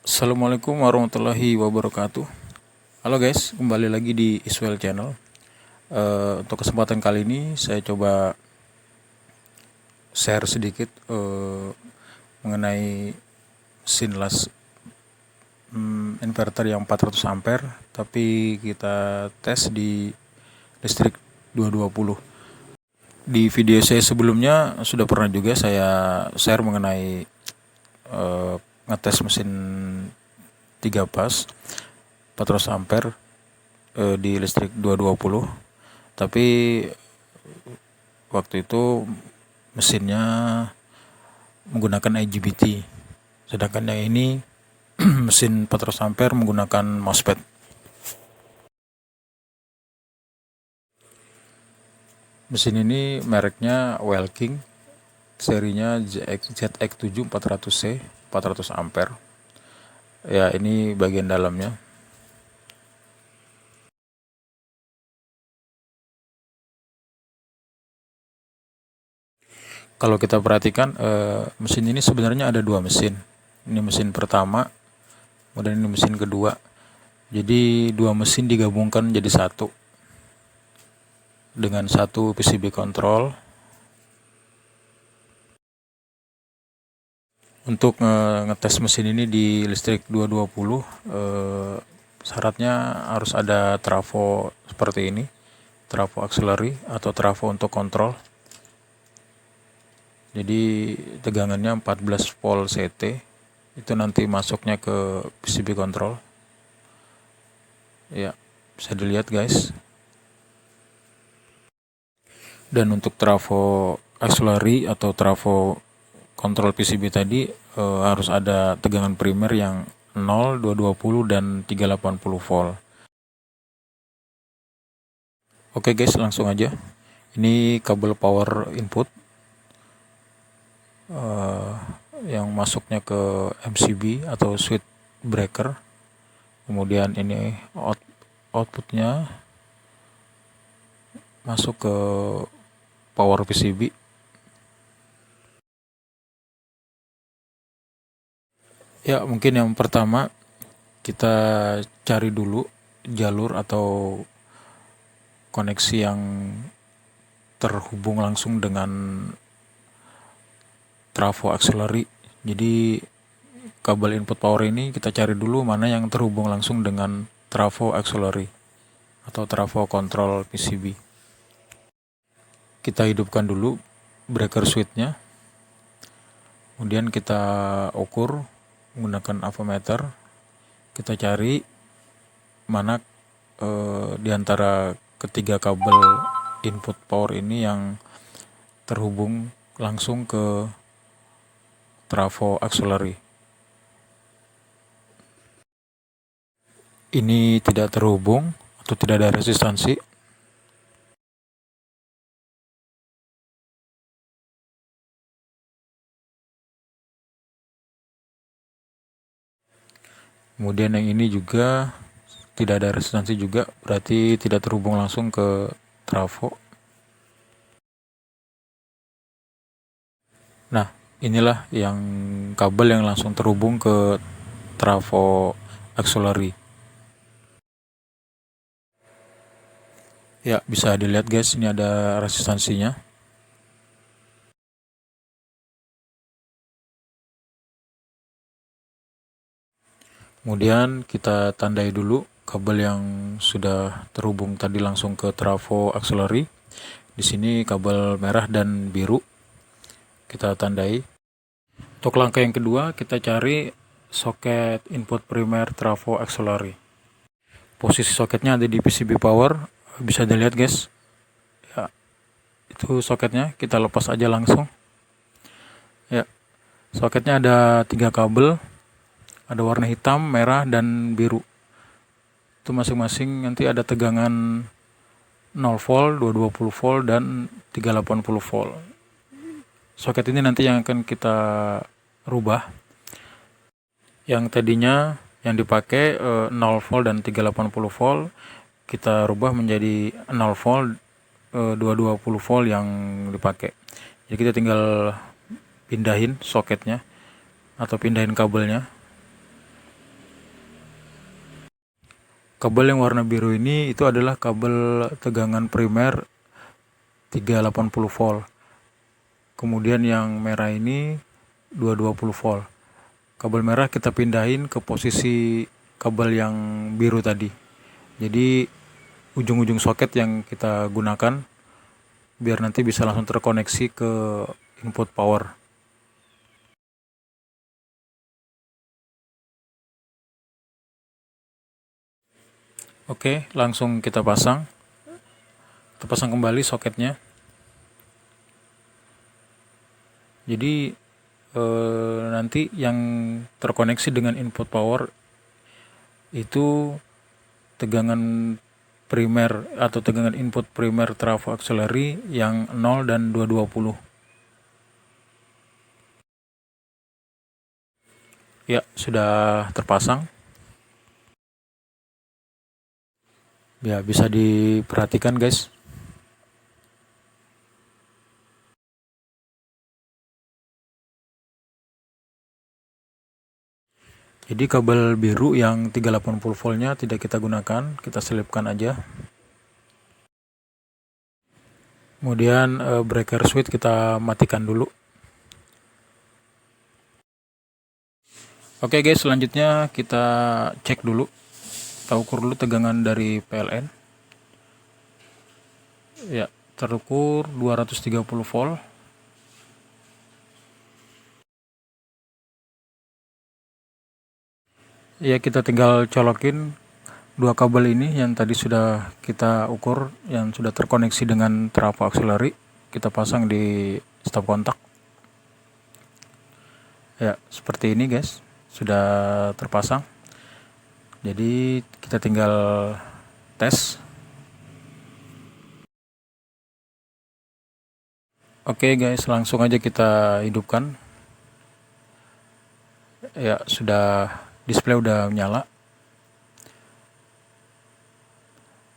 Assalamualaikum warahmatullahi wabarakatuh. Halo guys, kembali lagi di Iswell Channel. Untuk kesempatan kali ini saya coba share sedikit mengenai mesin las inverter yang 400 ampere, tapi kita tes di listrik 220. Di video saya sebelumnya sudah pernah juga saya share mengenai ngetes mesin 3 pas 400 ampere di listrik 220, tapi waktu itu mesinnya menggunakan IGBT, sedangkan yang ini mesin 400 ampere menggunakan MOSFET. Mesin ini mereknya Welking, serinya ZX7 400C 400 ampere. Ya, ini bagian dalamnya. Kalau kita perhatikan mesin ini sebenarnya ada dua mesin. Ini mesin pertama, kemudian ini mesin kedua. Jadi dua mesin digabungkan jadi satu dengan satu PCB control. Untuk ngetes mesin ini di listrik 220, syaratnya harus ada trafo seperti ini, trafo auxiliary atau trafo untuk kontrol. Jadi tegangannya 14 volt CT, itu nanti masuknya ke PCB control. Ya, bisa dilihat guys. Dan untuk trafo auxiliary atau trafo kontrol PCB tadi harus ada tegangan primer yang 0, 220 dan 380 volt. Oke guys, langsung aja. Ini kabel power input yang masuknya ke MCB atau switch breaker. Kemudian ini outputnya masuk ke power PCB. Ya, mungkin yang pertama kita cari dulu jalur atau koneksi yang terhubung langsung dengan trafo auxiliary. Jadi kabel input power ini kita cari dulu mana yang terhubung langsung dengan trafo auxiliary atau trafo kontrol PCB. Kita hidupkan dulu breaker switchnya, kemudian kita ukur menggunakan avometer. Kita cari mana di antara ketiga kabel input power ini yang terhubung langsung ke trafo auxiliary. Ini tidak terhubung atau tidak ada resistansi. Kemudian yang ini juga tidak ada resistansi juga, berarti tidak terhubung langsung ke trafo. Nah, inilah yang kabel yang langsung terhubung ke trafo auxiliary. Ya, bisa dilihat guys, ini ada resistansinya. Kemudian kita tandai dulu kabel yang sudah terhubung tadi langsung ke trafo auxiliary. Di sini kabel merah dan biru kita tandai. Untuk langkah yang kedua, kita cari soket input primer trafo auxiliary. Posisi soketnya ada di PCB power, bisa dilihat guys. Ya, itu soketnya, kita lepas aja langsung. Ya, soketnya ada 3 kabel, ada warna hitam, merah, dan biru. Itu masing-masing nanti ada tegangan 0 volt, 220 volt, dan 380 volt. Soket ini nanti yang akan kita rubah. Yang tadinya yang dipakai 0 volt dan 380 volt, kita rubah menjadi 0 volt, 220 volt yang dipakai. Jadi kita tinggal pindahin soketnya atau pindahin kabelnya. Kabel yang warna biru ini itu adalah kabel tegangan primer 380 volt. Kemudian yang merah ini 220 volt. Kabel merah kita pindahin ke posisi kabel yang biru tadi. Jadi ujung-ujung soket yang kita gunakan biar nanti bisa langsung terkoneksi ke input power. Oke, langsung kita pasang. Kita pasang kembali soketnya. Jadi nanti yang terkoneksi dengan input power itu tegangan primer atau tegangan input primer trafo auxiliary yang 0 dan 220. Ya, sudah terpasang. Ya, bisa diperhatikan guys. Jadi kabel biru yang 380 voltnya tidak kita gunakan, kita selipkan aja. Kemudian breaker switch kita matikan dulu. Oke guys, selanjutnya kita cek dulu. Kita ukur dulu tegangan dari PLN. Ya, terukur 230 volt. Ya, kita tinggal colokin dua kabel ini yang tadi sudah kita ukur, yang sudah terkoneksi dengan trafo auxiliary. Kita pasang di stop kontak. Ya, seperti ini guys, sudah terpasang. Jadi kita tinggal tes. Oke guys, langsung aja kita hidupkan. Ya, sudah, display udah nyala.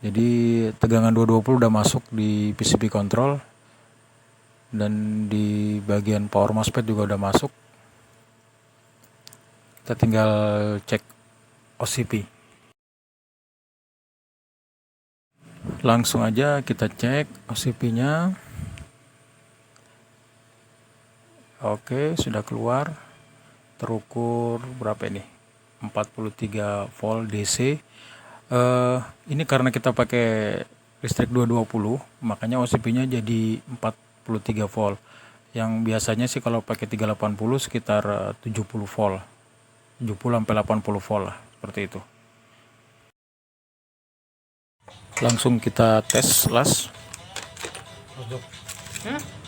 Jadi tegangan 220 udah masuk di PCB control, dan di bagian power MOSFET juga udah masuk. Kita tinggal cek OCP. Langsung aja kita cek OCP-nya. Oke, sudah keluar. Terukur berapa ini? 43 volt DC. Ini karena kita pakai listrik 220, makanya OCP-nya jadi 43 volt. Yang biasanya sih kalau pakai 380 sekitar 70 volt. 70 sampai 80 volt lah, seperti itu. Langsung kita tes las.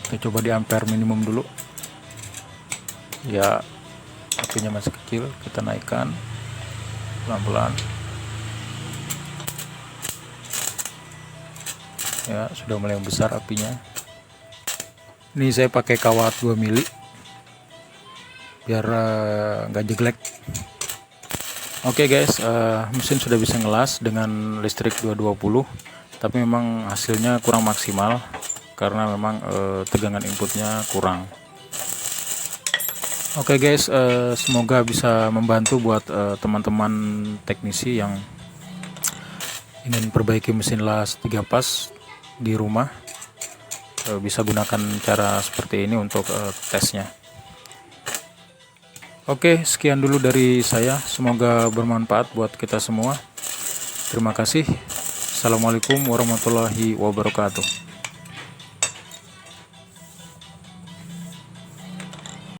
Kita coba di ampere minimum dulu. Ya, apinya masih kecil, kita naikkan pelan-pelan. Ya, sudah mulai besar apinya. Ini saya pakai kawat 2 mili biar nggak jeglek. Oke guys, mesin sudah bisa ngelas dengan listrik 220, tapi memang hasilnya kurang maksimal karena memang tegangan inputnya kurang. Oke guys, semoga bisa membantu buat teman-teman teknisi yang ingin perbaiki mesin las 3 pas di rumah. Bisa gunakan cara seperti ini untuk tesnya. Oke, sekian dulu dari saya. Semoga bermanfaat buat kita semua. Terima kasih. Assalamualaikum warahmatullahi wabarakatuh.